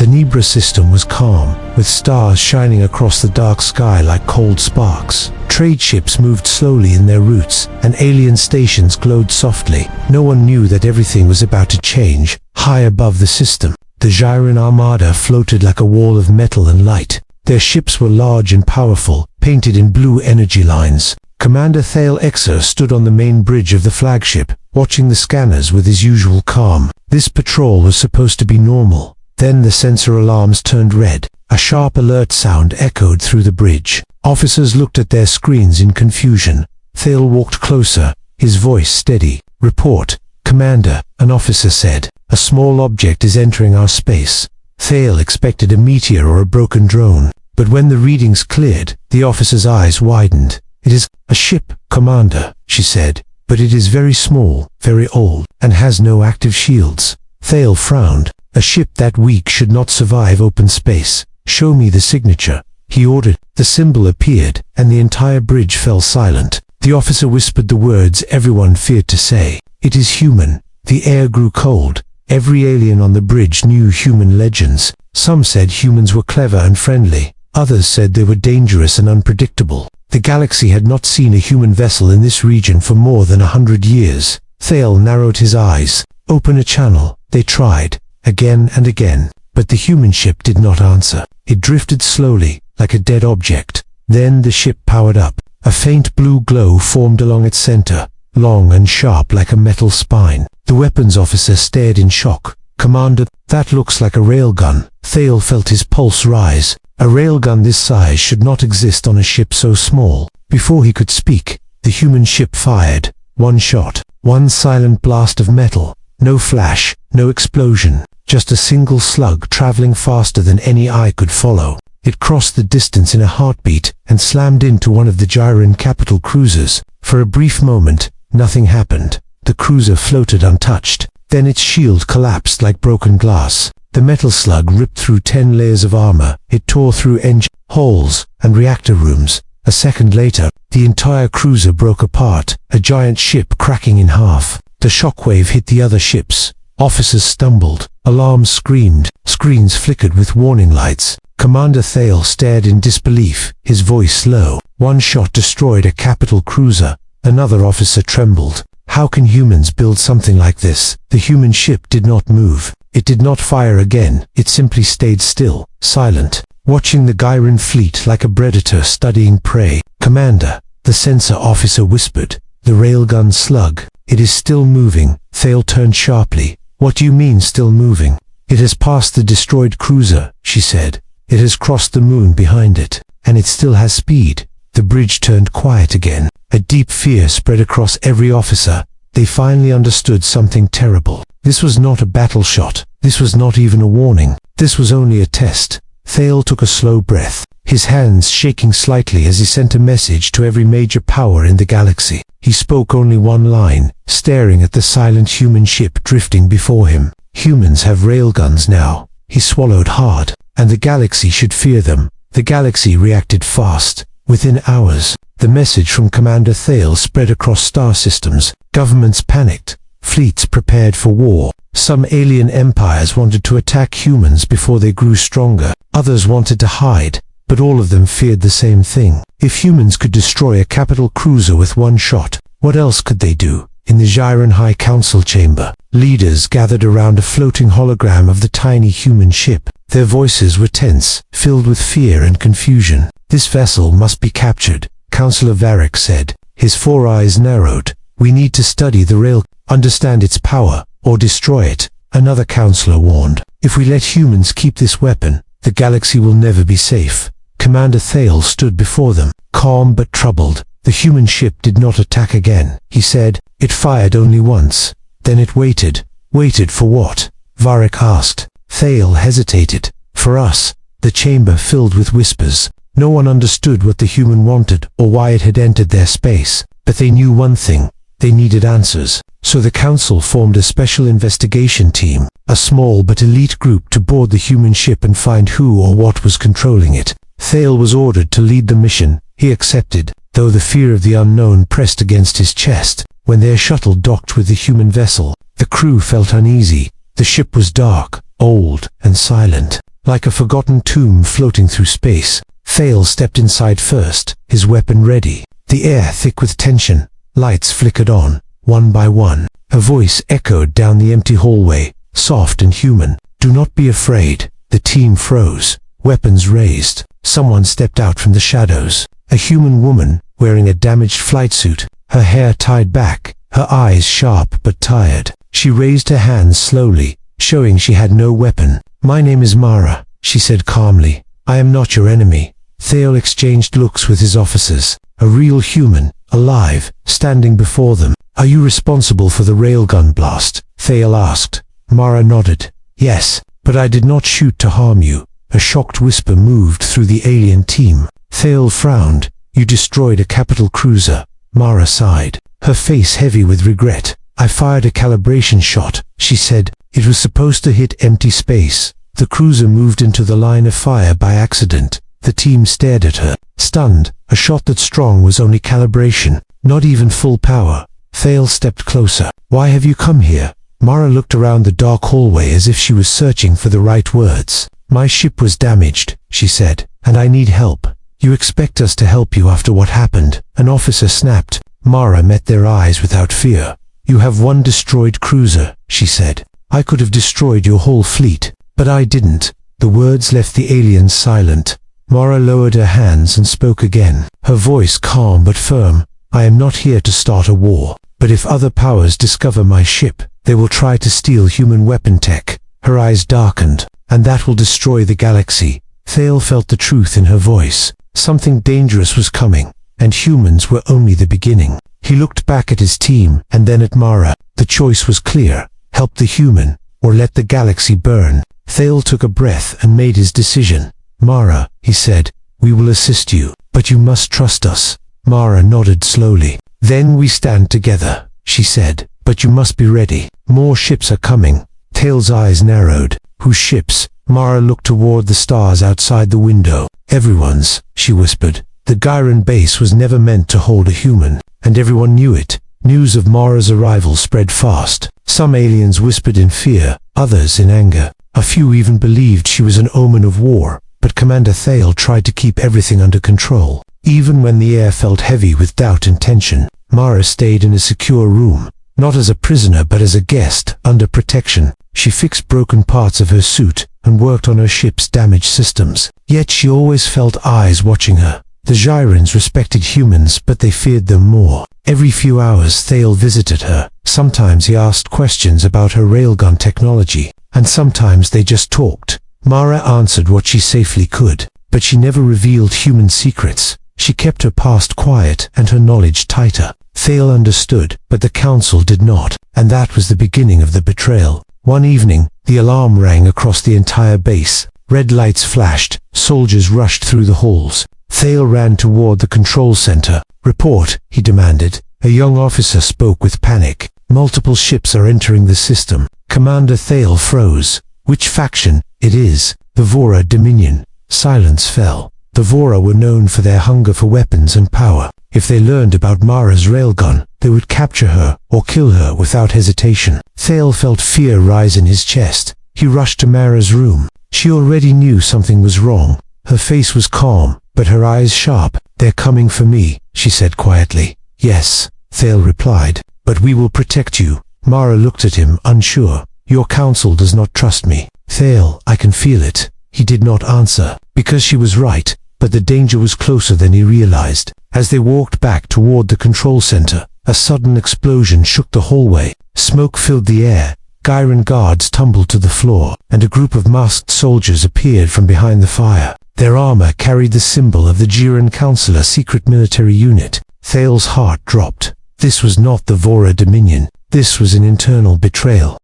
The Nebra system was calm, with stars shining across the dark sky like cold sparks. Trade ships moved slowly in their routes, and alien stations glowed softly. No one knew that everything was about to change. High above the system, the Gyran Armada floated like a wall of metal and light. Their ships were large and powerful, painted in blue energy lines. Commander Thale Exer stood on the main bridge of the flagship, watching the scanners with his usual calm. This patrol was supposed to be normal. Then the sensor alarms turned red. A sharp alert sound echoed through the bridge. Officers looked at their screens in confusion. Thale walked closer, his voice steady. "Report, Commander," an officer said. "A small object is entering our space." Thale expected a meteor or a broken drone, but when the readings cleared, the officer's eyes widened. "It is a ship, Commander," she said, "but it is very small, very old, and has no active shields." Thale frowned. "A ship that weak should not survive open space. Show me the signature," he ordered. The symbol appeared, and the entire bridge fell silent. The officer whispered the words everyone feared to say. "It is human." The air grew cold. Every alien on the bridge knew human legends. Some said humans were clever and friendly. Others said they were dangerous and unpredictable. The galaxy had not seen a human vessel in this region for more than 100 years. Thale narrowed his eyes. "Open a channel." They tried, again and again, but the human ship did not answer. It drifted slowly, like a dead object. Then the ship powered up. A faint blue glow formed along its center, long and sharp like a metal spine. The weapons officer stared in shock. "Commander, that looks like a railgun." Thale felt his pulse rise. A railgun this size should not exist on a ship so small. Before he could speak, the human ship fired. One shot, one silent blast of metal. No flash, no explosion, just a single slug traveling faster than any eye could follow. It crossed the distance in a heartbeat and slammed into one of the Gyran capital cruisers. For a brief moment, nothing happened. The cruiser floated untouched. Then its shield collapsed like broken glass. The metal slug ripped through 10 layers of armor. It tore through engine hulls and reactor rooms. A second later, the entire cruiser broke apart, a giant ship cracking in half. The shockwave hit the other ships. Officers stumbled. Alarms screamed. Screens flickered with warning lights. Commander Thale stared in disbelief, his voice low. One shot destroyed a capital cruiser. Another officer trembled. How can humans build something like this? The human ship did not move. It did not fire again. It simply stayed still, silent, watching the Gyran fleet like a predator studying prey. "Commander," the sensor officer whispered. "The railgun slug. It is still moving." Thale turned sharply. "What do you mean still moving?" "It has passed the destroyed cruiser," she said. "It has crossed the moon behind it, and it still has speed." The bridge turned quiet again. A deep fear spread across every officer. They finally understood something terrible. This was not a battle shot. This was not even a warning. This was only a test. Thale took a slow breath, his hands shaking slightly as he sent a message to every major power in the galaxy. He spoke only one line, staring at the silent human ship drifting before him. "Humans have railguns now." He swallowed hard. "And the galaxy should fear them." The galaxy reacted fast. Within hours, the message from Commander Thale spread across star systems. Governments panicked. Fleets prepared for war. Some alien empires wanted to attack humans before they grew stronger. Others wanted to hide, but all of them feared the same thing. If humans could destroy a capital cruiser with one shot, what else could they do? In the Gyran High Council chamber, leaders gathered around a floating hologram of the tiny human ship. Their voices were tense, filled with fear and confusion. "This vessel must be captured," Councillor Varric said. His 4 eyes narrowed. "We need to study the rail, understand its power, or destroy it," another councillor warned. "If we let humans keep this weapon, the galaxy will never be safe." Commander Thale stood before them, calm but troubled. "The human ship did not attack again," he said. "It fired only once. Then it waited." "Waited for what?" Varric asked. Thale hesitated. "For us." The chamber filled with whispers. No one understood what the human wanted or why it had entered their space, but they knew one thing. They needed answers. So the council formed a special investigation team, a small but elite group to board the human ship and find who or what was controlling it. Thale was ordered to lead the mission. He accepted, though the fear of the unknown pressed against his chest. When their shuttle docked with the human vessel, the crew felt uneasy. The ship was dark, old, and silent. like a forgotten tomb floating through space. Thale stepped inside first, his weapon ready. The air thick with tension. Lights flickered on, one by one. Her voice echoed down the empty hallway, soft and human. "Do not be afraid." The team froze, weapons raised. Someone stepped out from the shadows. A human woman, wearing a damaged flight suit, her hair tied back, her eyes sharp but tired. She raised her hands slowly, showing she had no weapon. "My name is Mara," she said calmly. "I am not your enemy." Thale exchanged looks with his officers. A real human, alive, standing before them. "Are you responsible for the railgun blast?" Thale asked. Mara nodded. "Yes, but I did not shoot to harm you." A shocked whisper moved through the alien team. Thale frowned. "You destroyed a capital cruiser." Mara sighed, her face heavy with regret. "I fired a calibration shot," she said. "It was supposed to hit empty space." The cruiser moved into the line of fire by accident. The team stared at her, stunned. A shot that strong was only calibration, not even full power. Thale stepped closer. "Why have you come here?" Mara looked around the dark hallway as if she was searching for the right words. "My ship was damaged," she said, "and I need help." "You expect us to help you after what happened?" An officer snapped. Mara met their eyes without fear. "You have one destroyed cruiser," she said. "I could have destroyed your whole fleet, but I didn't." The words left the aliens silent. Mara lowered her hands and spoke again, her voice calm but firm. "I am not here to start a war, but if other powers discover my ship, they will try to steal human weapon tech." Her eyes darkened. "And that will destroy the galaxy." Thale felt the truth in her voice. Something dangerous was coming, and humans were only the beginning. He looked back at his team and then at Mara. The choice was clear: help the human, or let the galaxy burn. Thale took a breath and made his decision. "Mara," he said, "we will assist you, but you must trust us." Mara nodded slowly. "Then we stand together," she said, "but you must be ready. More ships are coming." Thale's eyes narrowed. "Whose ships?" Mara looked toward the stars outside the window. "Everyone's," she whispered. The Gyran base was never meant to hold a human, and everyone knew it. News of Mara's arrival spread fast. Some aliens whispered in fear, others in anger. A few even believed she was an omen of war, but Commander Thale tried to keep everything under control. Even when the air felt heavy with doubt and tension, Mara stayed in a secure room, not as a prisoner but as a guest, under protection. She fixed broken parts of her suit and worked on her ship's damaged systems. Yet she always felt eyes watching her. The Gyrans respected humans, but they feared them more. Every few hours Thale visited her. Sometimes he asked questions about her railgun technology, and sometimes they just talked. Mara answered what she safely could, but she never revealed human secrets. She kept her past quiet and her knowledge tighter. Thale understood, but the council did not, and that was the beginning of the betrayal. One evening, the alarm rang across the entire base. Red lights flashed, soldiers rushed through the halls. Thale ran toward the control center. "Report," he demanded. A young officer spoke with panic. "Multiple ships are entering the system." Commander Thale froze. "Which faction?" "It is the Vora Dominion." Silence fell. The Vora were known for their hunger for weapons and power. If they learned about Mara's railgun, they would capture her or kill her without hesitation. Thale felt fear rise in his chest. He rushed to Mara's room. She already knew something was wrong. Her face was calm, but her eyes sharp. "They're coming for me," she said quietly. "Yes," Thale replied, "but we will protect you." Mara looked at him, unsure. "Your council does not trust me." "Thale, I can feel it." He did not answer, because she was right, but the danger was closer than he realized. As they walked back toward the control center, a sudden explosion shook the hallway. Smoke filled the air. Gyran guards tumbled to the floor, and a group of masked soldiers appeared from behind the fire. Their armor carried the symbol of the Gyran Councilor secret military unit. Thale's heart dropped. This was not the Vora Dominion. This was an internal betrayal.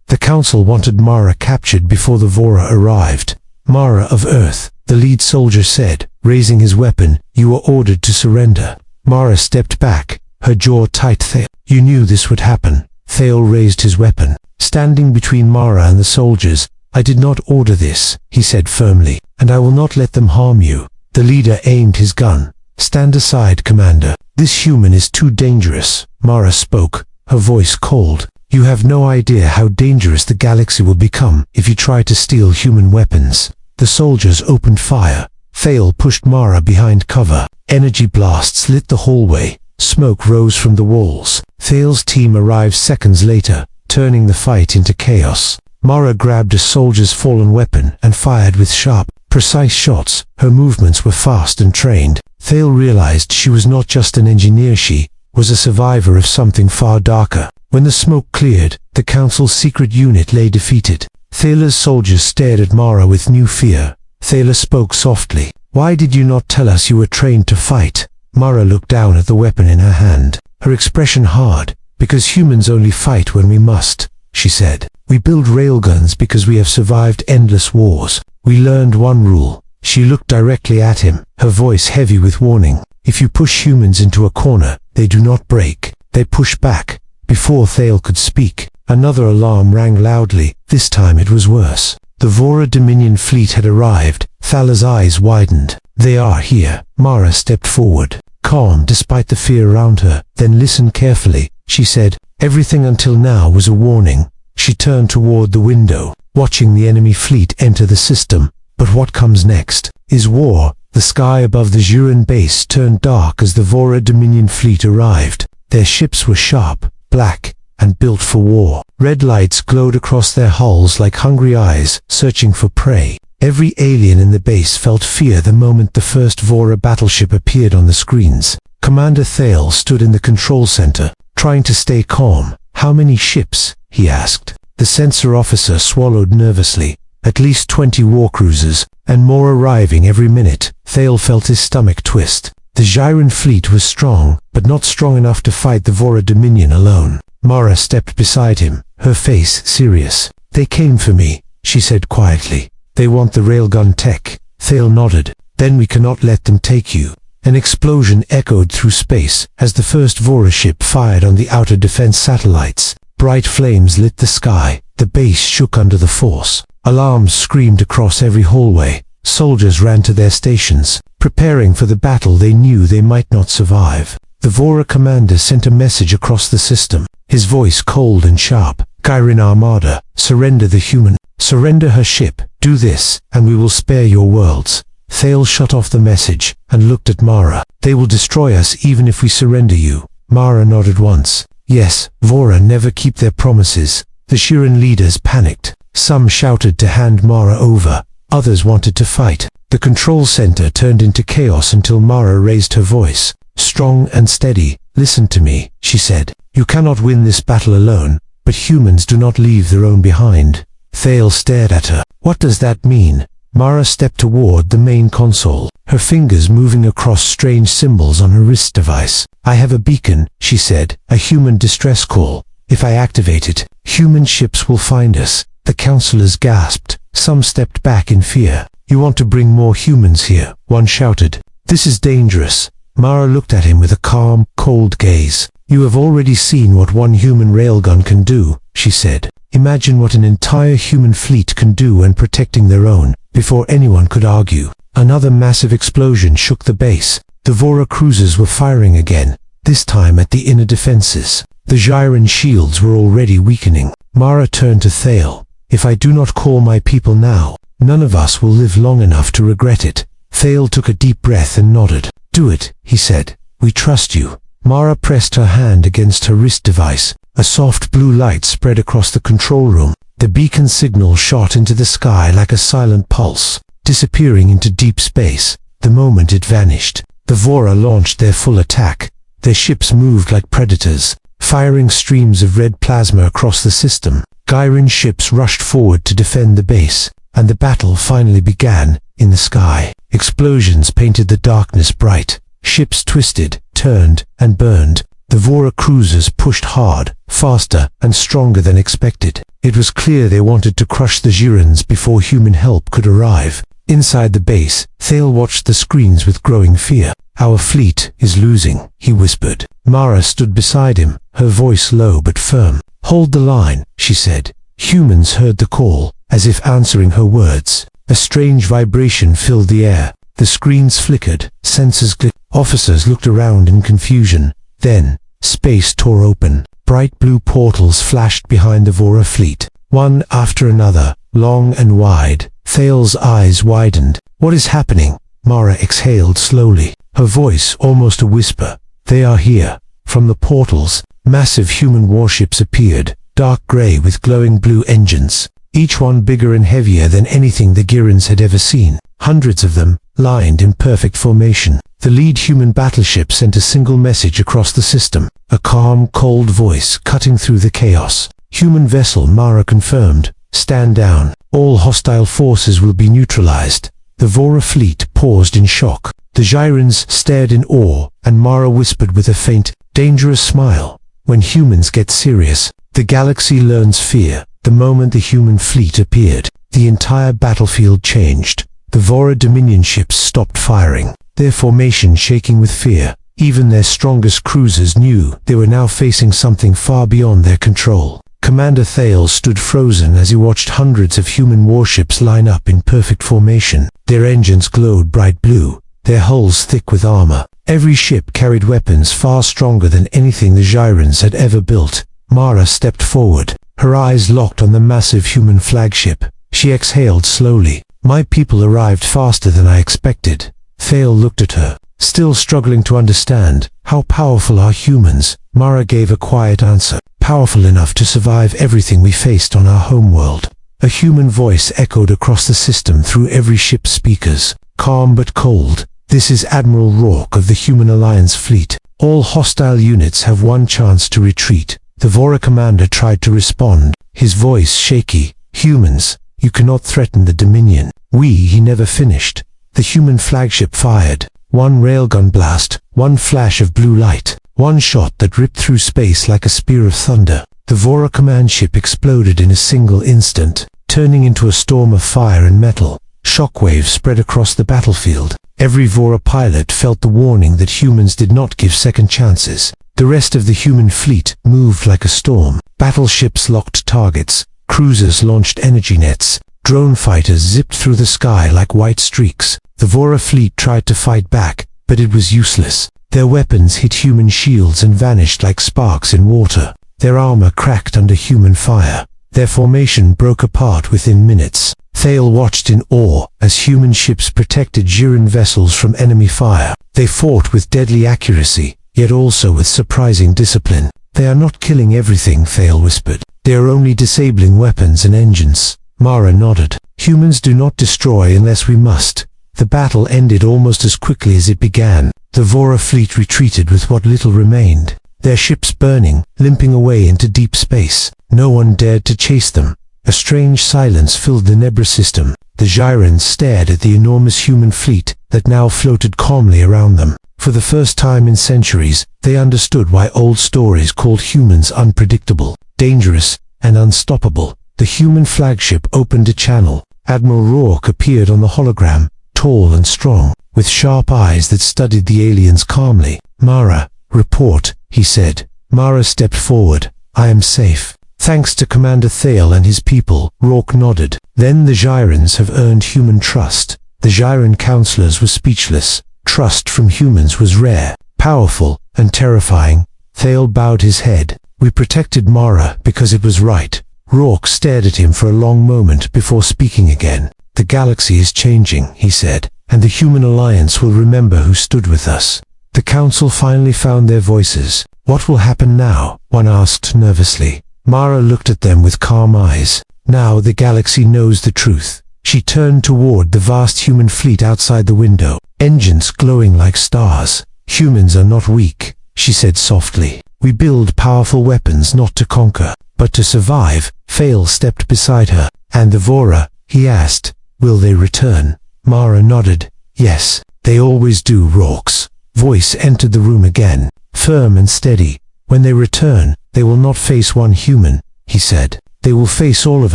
The council wanted Mara captured before the Vora arrived. "Mara of Earth," the lead soldier said, raising his weapon, "you were ordered to surrender." Mara stepped back, her jaw tight. "Thale, you knew this would happen." Thale raised his weapon, standing between Mara and the soldiers. "I did not order this," he said firmly, "and I will not let them harm you." The leader aimed his gun. "Stand aside, Commander. This human is too dangerous." Mara spoke, her voice cold. "You have no idea how dangerous the galaxy will become if you try to steal human weapons." The soldiers opened fire. Thale pushed Mara behind cover. Energy blasts lit the hallway. Smoke rose from the walls. Thale's team arrived seconds later, turning the fight into chaos. Mara grabbed a soldier's fallen weapon and fired with sharp, precise shots. Her movements were fast and trained. Thale realized she was not just an engineer, she was a survivor of something far darker. When the smoke cleared, the Council's secret unit lay defeated. Thale's soldiers stared at Mara with new fear. Thale spoke softly. "Why did you not tell us you were trained to fight?" Mara looked down at the weapon in her hand, her expression hard. "Because humans only fight when we must," she said. "We build railguns because we have survived endless wars. We learned one rule." She looked directly at him, her voice heavy with warning. "If you push humans into a corner, they do not break. They push back." Before Thale could speak, another alarm rang loudly. This time it was worse. The Vora Dominion fleet had arrived. Thala's eyes widened. "They are here." Mara stepped forward, calm despite the fear around her. "Then listen carefully," she said. "Everything until now was a warning." She turned toward the window, watching the enemy fleet enter the system. But what comes next is war. The sky above the Zhuran base turned dark as the Vora Dominion fleet arrived. Their ships were sharp, black, and built for war. Red lights glowed across their hulls like hungry eyes searching for prey. Every alien in the base felt fear the moment the first Vora battleship appeared on the screens. Commander Thale stood in the control center, trying to stay calm. "How many ships?" he asked. The sensor officer swallowed nervously. "At least 20 warcruisers, and more arriving every minute." Thale felt his stomach twist. The Zhuran fleet was strong, but not strong enough to fight the Vora Dominion alone. Mara stepped beside him, her face serious. "They came for me," she said quietly. "They want the railgun tech." Thale nodded. "Then we cannot let them take you." An explosion echoed through space as the first Vora ship fired on the outer defense satellites. Bright flames lit the sky. The base shook under the force. Alarms screamed across every hallway. Soldiers ran to their stations, preparing for the battle they knew they might not survive. The Vora commander sent a message across the system, his voice cold and sharp. "Gyrin Armada, surrender the human. Surrender her ship. Do this, and we will spare your worlds." Thale shut off the message and looked at Mara. "They will destroy us even if we surrender you." Mara nodded once. "Yes, Vora never keep their promises." The Zhuran leaders panicked. Some shouted to hand Mara over. Others wanted to fight. The control center turned into chaos until Mara raised her voice. Strong and steady. "Listen to me," she said. "You cannot win this battle alone, but humans do not leave their own behind." Thale stared at her. "What does that mean?" Mara stepped toward the main console, her fingers moving across strange symbols on her wrist device. "I have a beacon," she said, "a human distress call. If I activate it, human ships will find us." The counselors gasped. Some stepped back in fear. "You want to bring more humans here," one shouted. "This is dangerous." Mara looked at him with a calm, cold gaze. "You have already seen what one human railgun can do," she said. "Imagine what an entire human fleet can do when protecting their own." Before anyone could argue, another massive explosion shook the base. The Vora cruisers were firing again, this time at the inner defenses. The Zhuran shields were already weakening. Mara turned to Thale. "If I do not call my people now, none of us will live long enough to regret it." Thale took a deep breath and nodded. "Do it," he said. "We trust you." Mara pressed her hand against her wrist device. A soft blue light spread across the control room. The beacon signal shot into the sky like a silent pulse, disappearing into deep space. The moment it vanished, the Vora launched their full attack. Their ships moved like predators, firing streams of red plasma across the system. Gyrin ships rushed forward to defend the base, and the battle finally began. In the sky, explosions painted the darkness bright. Ships twisted, turned, and burned. The Vora cruisers pushed hard, faster, and stronger than expected. It was clear they wanted to crush the Zhurans before human help could arrive. Inside the base, Thale watched the screens with growing fear. "Our fleet is losing," he whispered. Mara stood beside him, her voice low but firm. "Hold the line," she said. Humans heard the call, as if answering her words. A strange vibration filled the air. The screens flickered, sensors clicked. Officers looked around in confusion. Then, space tore open. Bright blue portals flashed behind the Vora fleet, one after another, long and wide. Thal's eyes widened. "What is happening?" Mara exhaled slowly, her voice almost a whisper. "They are here." From the portals, massive human warships appeared, dark gray with glowing blue engines, each one bigger and heavier than anything the Girans had ever seen. Hundreds of them, lined in perfect formation. The lead human battleship sent a single message across the system, a calm, cold voice cutting through the chaos. "Human vessel," Mara confirmed. "Stand down. All hostile forces will be neutralized." The Vora fleet paused in shock. The Gyrans stared in awe, and Mara whispered with a faint, dangerous smile, "When humans get serious, the galaxy learns fear." The moment the human fleet appeared, the entire battlefield changed. The Vora Dominion ships stopped firing, their formation shaking with fear. Even their strongest cruisers knew they were now facing something far beyond their control. Commander Thale stood frozen as he watched hundreds of human warships line up in perfect formation. Their engines glowed bright blue, their hulls thick with armor. Every ship carried weapons far stronger than anything the Gyrans had ever built. Mara stepped forward, her eyes locked on the massive human flagship. She exhaled slowly. "My people arrived faster than I expected." Thale looked at her, still struggling to understand. "How powerful are humans?" Mara gave a quiet answer. "Powerful enough to survive everything we faced on our homeworld." A human voice echoed across the system through every ship's speakers, calm but cold. "This is Admiral Rourke of the Human Alliance fleet. All hostile units have one chance to retreat." The Vora commander tried to respond, his voice shaky. "Humans, you cannot threaten the Dominion." He never finished. The human flagship fired. One railgun blast, one flash of blue light, one shot that ripped through space like a spear of thunder. The Vora command ship exploded in a single instant, turning into a storm of fire and metal. Shockwaves spread across the battlefield. Every Vora pilot felt the warning that humans did not give second chances. The rest of the human fleet moved like a storm. Battleships locked targets, cruisers launched energy nets, drone fighters zipped through the sky like white streaks. The Vora fleet tried to fight back, but it was useless. Their weapons hit human shields and vanished like sparks in water. Their armor cracked under human fire. Their formation broke apart within minutes. Thale watched in awe as human ships protected Giran vessels from enemy fire. They fought with deadly accuracy, yet also with surprising discipline. "They are not killing everything," Thale whispered. "They are only disabling weapons and engines." Mara nodded. "Humans do not destroy unless we must." The battle ended almost as quickly as it began. The Vora fleet retreated with what little remained, their ships burning, limping away into deep space. No one dared to chase them. A strange silence filled the Nebra system. The Gyrans stared at the enormous human fleet that now floated calmly around them. For the first time in centuries, they understood why old stories called humans unpredictable, dangerous, and unstoppable. The human flagship opened a channel. Admiral Rourke appeared on the hologram, tall and strong, with sharp eyes that studied the aliens calmly. "Mara, report," he said. Mara stepped forward. "I am safe. Thanks to Commander Thale and his people." Rourke nodded. "Then the Gyrans have earned human trust." The Gyran counselors were speechless. Trust from humans was rare, powerful, and terrifying. Thale bowed his head. "We protected Mara because it was right." Rourke stared at him for a long moment before speaking again. "The galaxy is changing," he said, "and the Human Alliance will remember who stood with us." The council finally found their voices. "What will happen now?" one asked nervously. Mara looked at them with calm eyes. "Now the galaxy knows the truth." She turned toward the vast human fleet outside the window, engines glowing like stars. "Humans are not weak," she said softly. "We build powerful weapons not to conquer, but to survive." Thale stepped beside her. "And the Vora?" he asked. "Will they return?" Mara nodded. "Yes, they always do." Rourke's voice entered the room again, firm and steady. "When they return, they will not face one human," he said. "They will face all of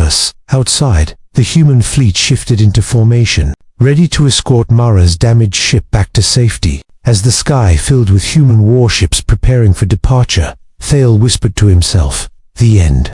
us." Outside, the human fleet shifted into formation, ready to escort Mara's damaged ship back to safety. As the sky filled with human warships preparing for departure, Thale whispered to himself, "The end."